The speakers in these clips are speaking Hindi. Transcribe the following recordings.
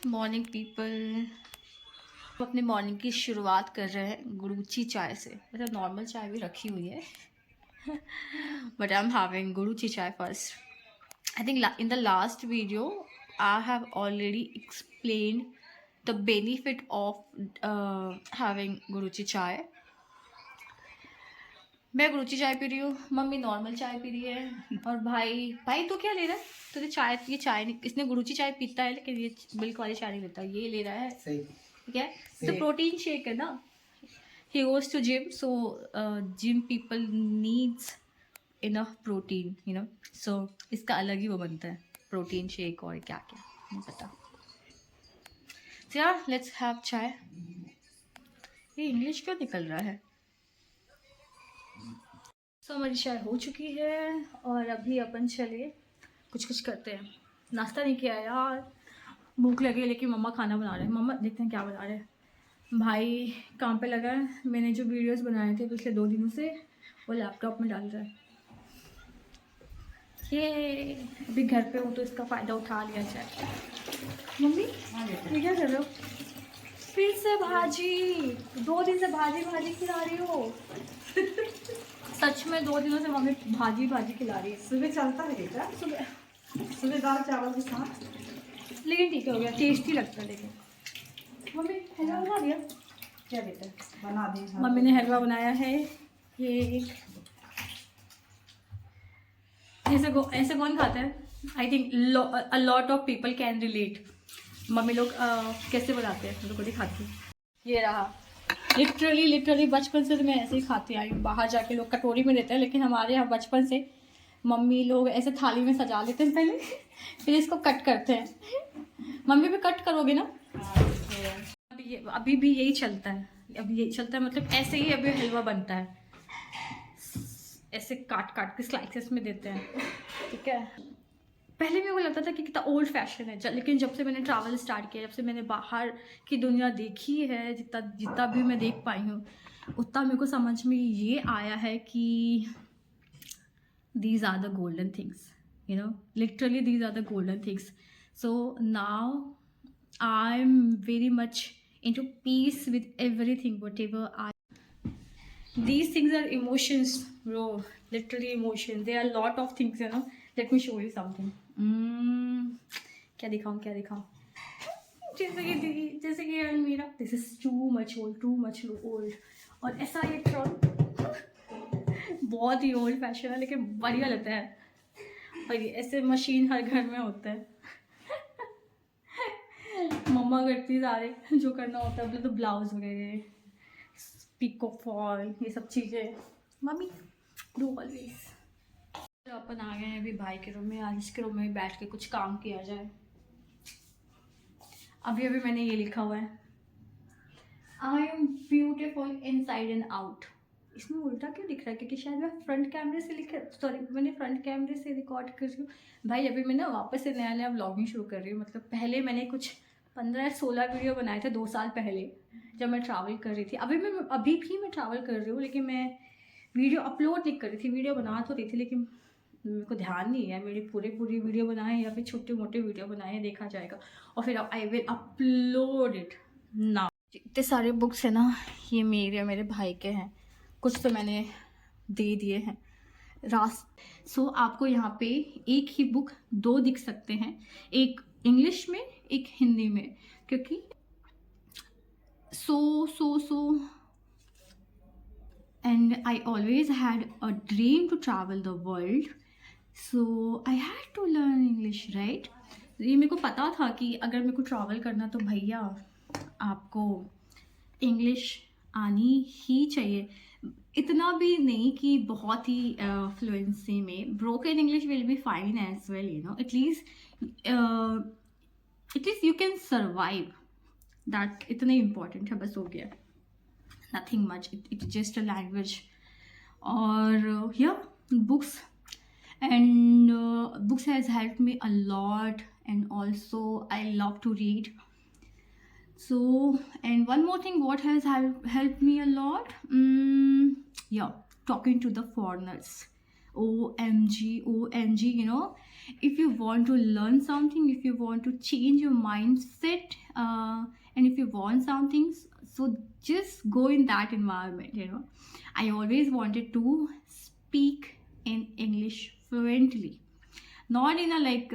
Morning people. अपने मॉर्निंग की शुरुआत कर रहे हैं गुड़ूची चाय से। मतलब नॉर्मल चाय भी रखी हुई है but I am having guduchi chai first. I think in the last video I have already explain the benefit of having guduchi chai. मैं गुड़ूची चाय पी रही हूँ, मम्मी नॉर्मल चाय पी रही है, और भाई भाई तो क्या ले रहा है? तो ये चाय नहीं, इसने गुड़ूची चाय पीता है लेकिन ये मिल्क वाली चाय नहीं लेता, ये ले रहा है। ठीक है, तो प्रोटीन शेक है ना। He goes to gym, so gym people needs enough protein, you know, so इसका अलग ही वो बनता है प्रोटीन शेक और क्या क्या नहीं पता। सो यार लेट्स हैव चाय। ये इंग्लिश क्यों निकल रहा है? सो हमारी चाय हो चुकी है और अभी अपन चले कुछ करते हैं। नाश्ता नहीं किया यार, भूख लगी, लेकिन मम्मा खाना बना रहे हैं। मम्मा देखते हैं क्या बना रहे हैं। भाई काम पे लगा है, मैंने जो वीडियोस बनाए थे पिछले 2 दिनों से वो लैपटॉप में डाल रहा है। ये अभी घर पे हूँ तो इसका फ़ायदा उठा लिया जाए। मम्मी ये क्या कर रहे हो? फिर से भाजी, 2 दिन से भाजी भाजी खिला रही हो सच में 2 दिनों से मम्मी भाजी भाजी खिला रही है। सुबह चलता है क्या? सुबह दाल चावल के साथ, लेकिन ठीक हो गया, टेस्टी लगता है। लेकिन मम्मी हलवा बना दिया क्या बेटा बना दी? मम्मी ने हलवा बनाया है। ये ऐसे कौन खाता है? I think a lot of people can relate. Mummy लोग कैसे बनाते हैं लोगों को दिखाती हूँ। ये रहा, लिटरली बचपन से तो मैं ऐसे ही खाती आई हूँ। बाहर जाके लोग कटोरी में देते हैं, लेकिन हमारे यहाँ बचपन से मम्मी लोग ऐसे थाली में सजा लेते हैं पहले, फिर इसको कट करते हैं। मम्मी भी कट करोगे ना? अभी भी यही चलता है, अभी यही चलता है। मतलब ऐसे ही अभी हलवा बनता है, ऐसे काट के स्लाइसेस में देते हैं। ठीक है, पहले मेरे को लगता था कि कितना ओल्ड फैशन है, लेकिन जब से मैंने ट्रैवल स्टार्ट किया, जब से मैंने बाहर की दुनिया देखी है, जितना भी मैं देख पाई हूँ, उतना मेरे को समझ में ये आया है कि these are the golden things, you know, literally these are the golden things. So now I'm very much into peace with everything, whatever these things are emotions, bro, literally emotions. There are a lot of things, you know. Let me show you something. क्या दिखाऊं जैसे कि अलमीरा, this is too much old. और ऐसा ये ट्रॉल बहुत ही ओल्ड फैशन है, लेकिन बढ़िया लगता है। और ये ऐसे मशीन हर घर में होता है मम्मा करती है सारे जो करना होता है, मतलब तो ब्लाउज वगैरह, पिको फॉल, ये सब चीज़ें मम्मी डू ऑलवेज। तो अपन आ गए हैं अभी भाई के रूम में। आज इसके रूम में बैठ के कुछ काम किया जाए। अभी मैंने ये लिखा हुआ है, I am beautiful inside and out. इसमें उल्टा क्यों दिख रहा है? क्योंकि शायद मैं फ्रंट कैमरे से मैंने फ्रंट कैमरे से रिकॉर्ड कर रही हूँ। भाई अभी मैं ना वापस से नया व्लॉगिंग शुरू कर रही हूँ। मतलब पहले मैंने कुछ 15-16 वीडियो बनाए थे 2 साल पहले, जब मैं ट्रैवल कर रही थी। अभी भी मैं ट्रैवल कर रही हूँ, लेकिन मैं वीडियो अपलोड नहीं कर रही थी। वीडियो बना तो रही थी, लेकिन मेरे को ध्यान नहीं है मेरी पूरी वीडियो बनाए या फिर छोटे मोटे वीडियो बनाए, देखा जाएगा और फिर I will upload it now. इतने सारे बुक्स है ना, ये मेरे भाई के हैं, कुछ तो मैंने दे दिए हैं। सो आपको यहाँ पे एक ही बुक 2 दिख सकते हैं, एक इंग्लिश में एक हिंदी में, क्योंकि so and I always had a dream to travel the world, so I had to learn English, right? ये मेरे को पता था कि अगर मेरे को ट्रैवल करना तो भैया आपको इंग्लिश आनी ही चाहिए। इतना भी नहीं कि बहुत ही फ्लुएंसी में, broken English will be fine as well, you know, at least you can survive that. इतना इम्पॉर्टेंट है, बस हो गया, nothing much. It's just a language. Or yeah, books and books has helped me a lot, and also I love to read. So, and one more thing, what has helped me a lot, yeah, talking to the foreigners. OMG, you know, if you want to learn something, if you want to change your mindset, and if you want something, so just go in that environment, you know. I always wanted to speak in English fluently, not in a like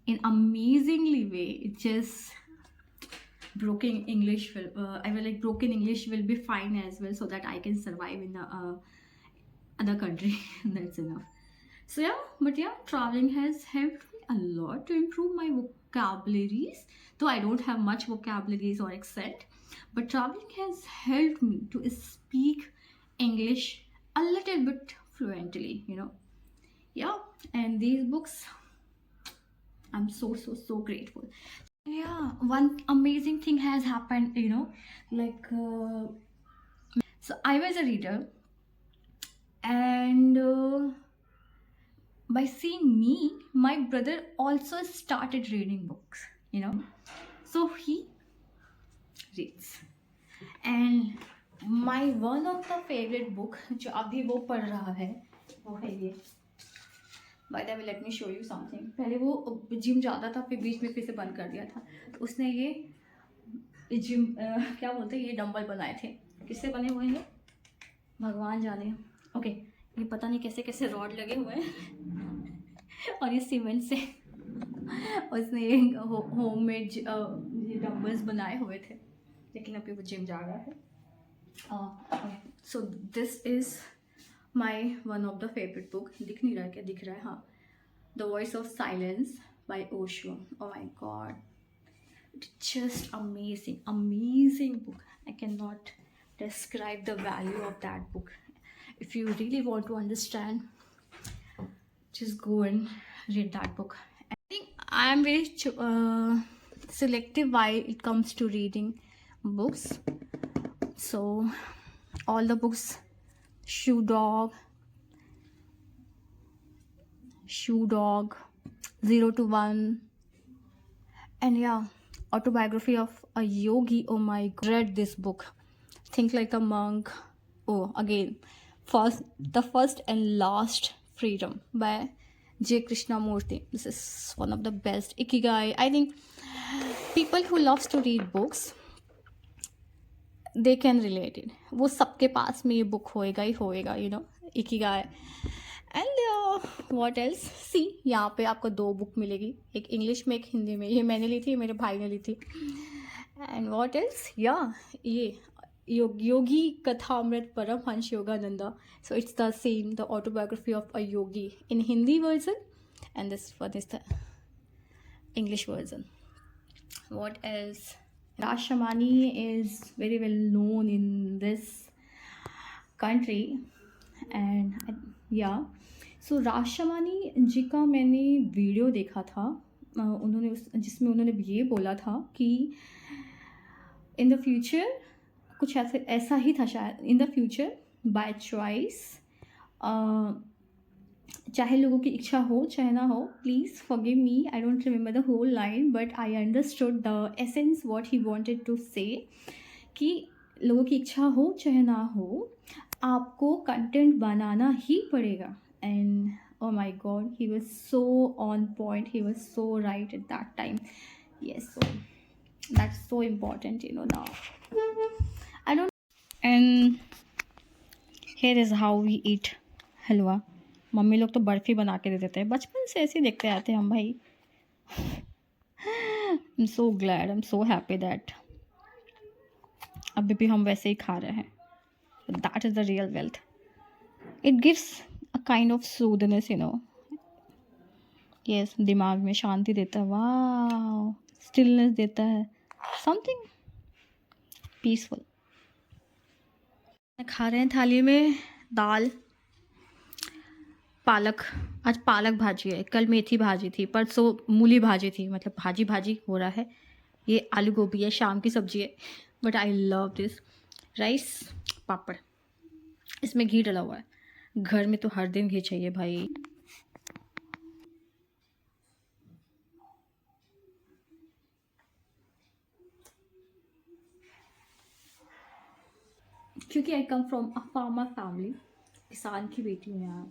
in amazingly way. It just broken English will I will like broken English will be fine as well, so that I can survive in the other country. That's enough. So yeah, but yeah, traveling has helped me a lot to improve my vocabularies. Though I don't have much vocabularies or accent, but traveling has helped me to speak English a little bit fluently, you know. Yeah, and these books, I'm so grateful. Yeah, one amazing thing has happened, you know, like so I was a reader, and by seeing me, my brother also started reading books, you know. So he reads, and my one of the favorite book जो अभी वो पढ़ रहा है वो है ये. By the way, let me show you something. पहले वो जिम जाता था, फिर बीच में फिर से बंद कर दिया था. तो उसने ये जिम क्या बोलते हैं, ये डंबल बनाए थे. किससे बने हुए हैं भगवान जाने. ओके, ये पता नहीं कैसे कैसे रॉड लगे हुए हैं और ये सीमेंट से उसने होममेड डंबल्स बनाए हुए थे, लेकिन अभी वो जिम जा रहा है. So this is my one of the favourite book. दिख नहीं रहा, क्या दिख रहा है, हाँ, the voice of silence by Osho. Oh my god, just amazing book. I cannot describe the value of that book. If you really want to understand, just go and read that book. I think I am very selective while it comes to reading books. So all the books, shoe dog, 0 to 1, and yeah, autobiography of a yogi. Oh my god, read this book, Think Like a Monk. Oh, again, the first and last freedom by J Krishnamurti. This is one of the best. Ikigai, I think people who loves to read books, they can relate it. वो सबके पास में ये बुक होएगा ही होएगा, you know. Ikigai. And what else, see यहाँ पे आपको 2 बुक मिलेगी, एक इंग्लिश में एक हिंदी में. ये मैंने ली थी, मेरे भाई ने ली थी. एंड व्हाट एल्स, या ये Yogi Kathamrit Paramhansa Yogananda. So it's the same, the autobiography of a yogi in Hindi version, and this one is the English version. What else, Raj Shamani is very well known in this country. And या सो राज शमानी जी का मैंने वीडियो देखा था, उन्होंने जिसमें उन्होंने ये बोला था कि इन द फ्यूचर, कुछ ऐसा ही था शायद, in the future by choice, चाहे लोगों की इच्छा हो चाहे ना हो, please forgive me, I don't remember the whole line, but I understood the essence what he wanted to say, कि लोगों की इच्छा हो चाहे ना हो, आपको कंटेंट बनाना ही पड़ेगा. And oh my god, he was so on point, he was so right at that time. Yes, so that's so important, you know. Now I don't. And here is how we eat halwa. Mummy लोग तो बर्फ़ी बना के दे देते हैं, बचपन से ऐसे ही देखते आते हैं हम भाई. I'm so glad, I'm so happy that अभी भी हम वैसे ही खा रहे हैं. That is the real wealth. It gives a kind of soothness, you know. Yes, दिमाग में शांति देता है. वाह, स्टिलनेस देता है, समथिंग पीसफुल. खा रहे हैं थाली में दाल, पालक. आज पालक भाजी है, कल मेथी भाजी थी, परसों मूली भाजी थी. मतलब भाजी भाजी हो रहा है. ये आलू गोभी है, शाम की सब्जी है, but I love this. Rice, पापड़, इसमें घी डला हुआ है. घर में तो हर दिन घी चाहिए भाई. क्योंकि I come from a farmer family, किसान की बेटी हूँ यार.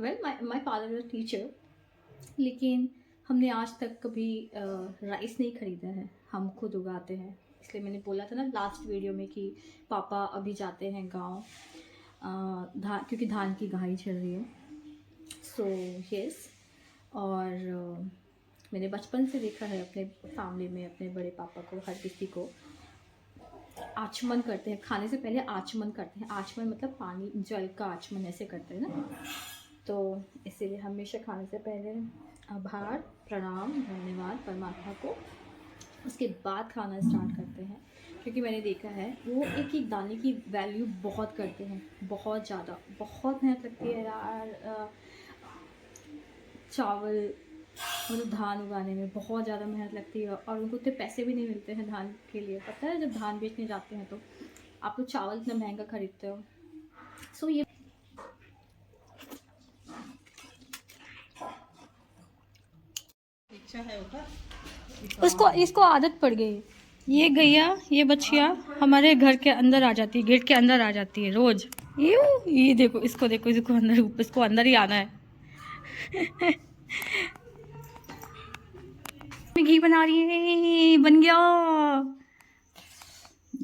Well, my father is a teacher, लेकिन हमने आज तक कभी राइस नहीं खरीदा है, हम खुद उगाते हैं। इसलिए मैंने बोला था ना लास्ट वीडियो में कि पापा अभी जाते हैं गांव धान, क्योंकि धान की घाई चल रही है। So yes. और मैंने बचपन से देखा है अपने फैमिली में, अपने बड़े पापा को, हर किसी को आचमन करते हैं, खाने से पहले आचमन करते हैं। आचमन मतलब पानी जल का आचमन ऐसे करते हैं ना। तो इसीलिए हमेशा खाने से पहले आभार, प्रणाम, धन्यवाद परमात्मा को, उसके बाद खाना स्टार्ट करते हैं। क्योंकि मैंने देखा है वो एक एक दाने की वैल्यू बहुत करते हैं, बहुत ज़्यादा, बहुत मेहनत लगती है यार। चावल मतलब धान उगाने में बहुत ज़्यादा मेहनत लगती है, और उनको इतने पैसे भी नहीं मिलते हैं धान के लिए। पता है जब धान बेचने जाते हैं तो आप लोग चावल इतना महंगा खरीदते हो। सो ये इच्छा है उसको, इसको आदत पड़ गई। ये गैया, ये बच्चियाँ हमारे घर के अंदर आ जाती है, गेट के अंदर आ जाती है रोज। ये देखो, इसको देखो, इसको अंदर, इसको अंदर ही आना है। मैं घी बना रही है, बन गया।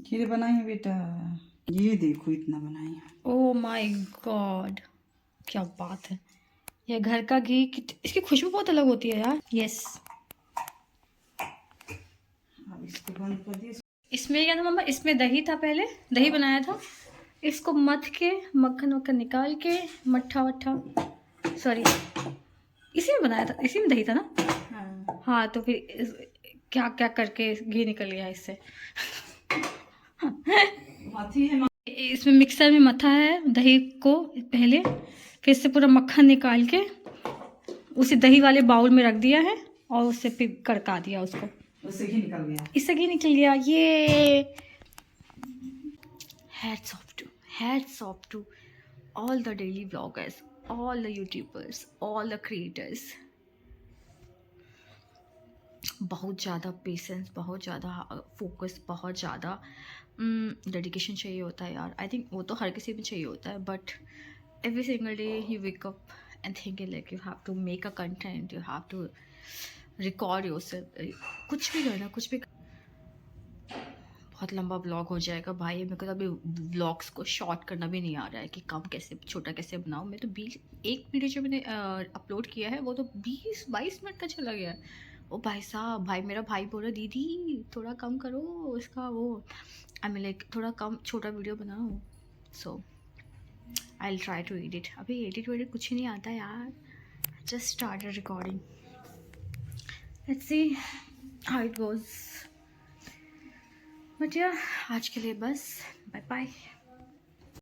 खीर बनाई है बेटा, ये देखो इतना बनाई है। ओह माय गॉड, क्या बात है। ये घर का घी, इसकी खुशबू बहुत अलग होती है यार। यस। अब इसको बंद कर दिए। इसमें क्या था मम्मा, इसमें दही था, पहले दही बनाया था। इसको मथ के मक्खन वक्खन निकाल के, मट्ठा वट्ठा, सॉरी इसी में बनाया था, इसी में दही था ना। हाँ, हाँ तो फिर क्या क्या करके घी निकल गया इससे। माथी है। इसमें मिक्सर में मथा है दही को पहले, फिर से पूरा मक्खन निकाल के उसे दही वाले बाउल में रख दिया है, और उससे फिर कड़का दिया उसको, उससे घी निकल गया। इससे घी निकल गया। ये hats off to all the daily vloggers, all the YouTubers, all the creators. बहुत ज़्यादा पेशेंस, बहुत ज़्यादा फोकस, बहुत ज़्यादा डेडिकेशन चाहिए होता है यार। आई थिंक वो तो हर किसी में चाहिए होता है, but every single day you wake up and thinking like you have to make a content, you have to record yourself, कुछ भी करना, कुछ भी। बहुत लंबा ब्लॉग हो जाएगा भाई, मेरे को तो अभी ब्लॉग्स को शॉर्ट करना भी नहीं आ रहा है कि कम कैसे, छोटा कैसे बनाऊँ। मैं तो 20 एक वीडियो जो मैंने अपलोड किया है वो तो 20-22 मिनट का चला गया है। ओ भाई साहब, भाई मेरा भाई बोल रहा दीदी थोड़ा कम करो इसका वो, आई मीन लाइक थोड़ा कम छोटा वीडियो बनाओ। So I will try to edit. अभी एडिट वेडिट कुछ ही नहीं आता यार, just started recording, let's see how it goes. But यार आज के लिए बस, बाय बाय।